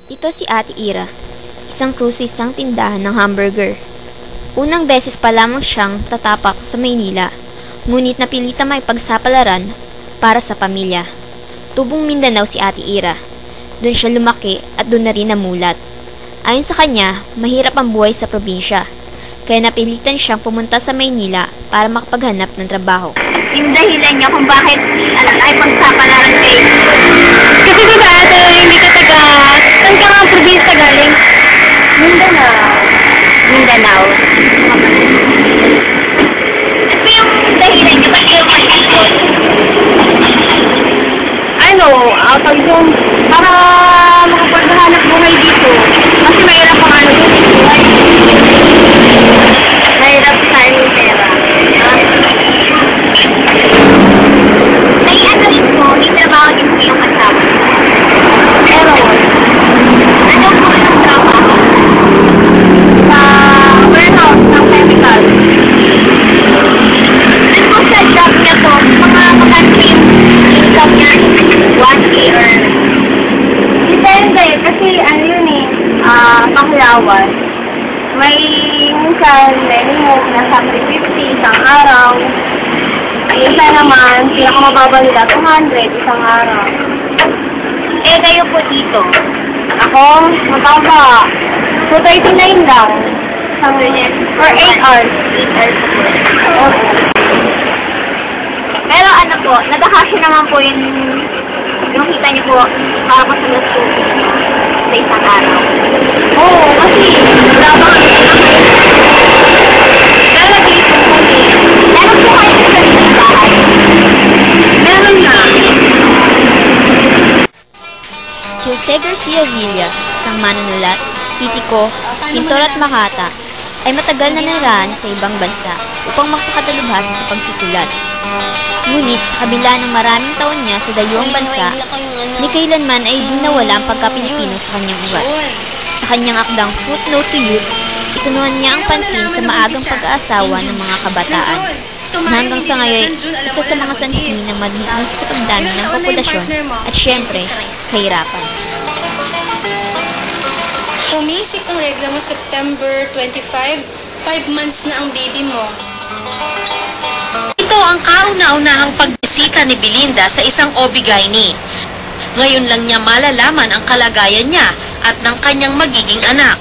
Ito si Ate Ira, isang crew sa isang tindahan ng hamburger. Unang beses pa lamang siyang tatapak sa Maynila, ngunit napilitan may pagsapalaran para sa pamilya. Tubong Mindanao si Ate Ira. Doon siya lumaki at doon na rin namulat. Ayon sa kanya, mahirap ang buhay sa probinsya, kaya napilitan siyang pumunta sa Maynila para makapaghanap ng trabaho. Yung dahilan niya kung bakit ay pagsapalaran kayo. Kasi diba, hindi ka taga... Saan ka nga ang probinsya galing? Mindanao. Mindanao. Ano yung dahilan niya? Ba't kayo mag-ikot? Pag yung... Para makapaghanap buhay dito. Kasi mahirap ang ano dito. Mahirap sa yung pera. May ano rin po, may trabaho din po yung kasama. Pero, Ano po yung trabaho? sa warehouse ng chemical. Ano po sa job niya po? Mga magkano yung income niya? 1K or... Depende, kasi ano yun paklawan. May minsan, minimum nasa 350 isang araw. Isa naman, pinakamababa nila 200 isang araw. Eh, kayo po dito. Ako, mababa. 239 lang. For 8 hours. 8 hours po. Oo. Pero ano po, nagkakasya naman po yung kita niyo po para po sa gusto sa isang araw. Oo, kasi wala pa kami pero nag-iipon kami. Meron po kayo sa sariling bahay. Meron na. Si Jose Garcia Villa, isang manunulat, kritiko, pintor at makata, ay matagal na naraan sa ibang bansa upang magpakadalubhasa sa pagsusulat. Ngunit sa kabila ng maraming taon niya sa dayuhang bansa, ni kailanman ay di nawala ang pagka-Pilipino sa kanyang ugat. Sa kanyang akdang Footnote to Youth, itunuan niya ang pansin sa maagang pag-aasawa ng mga kabataan, na hanggang sa ngayon isa sa mga sanhi ng malinis na pagdami ng populasyon at syempre, kahirapan. Pumisik ang regla mo September 25, 5 months na ang baby mo. Ito ang kauna-unahang pagbisita ni Belinda sa isang OB-GYN. Ngayon lang niya malalaman ang kalagayan niya at ng kanyang magiging anak.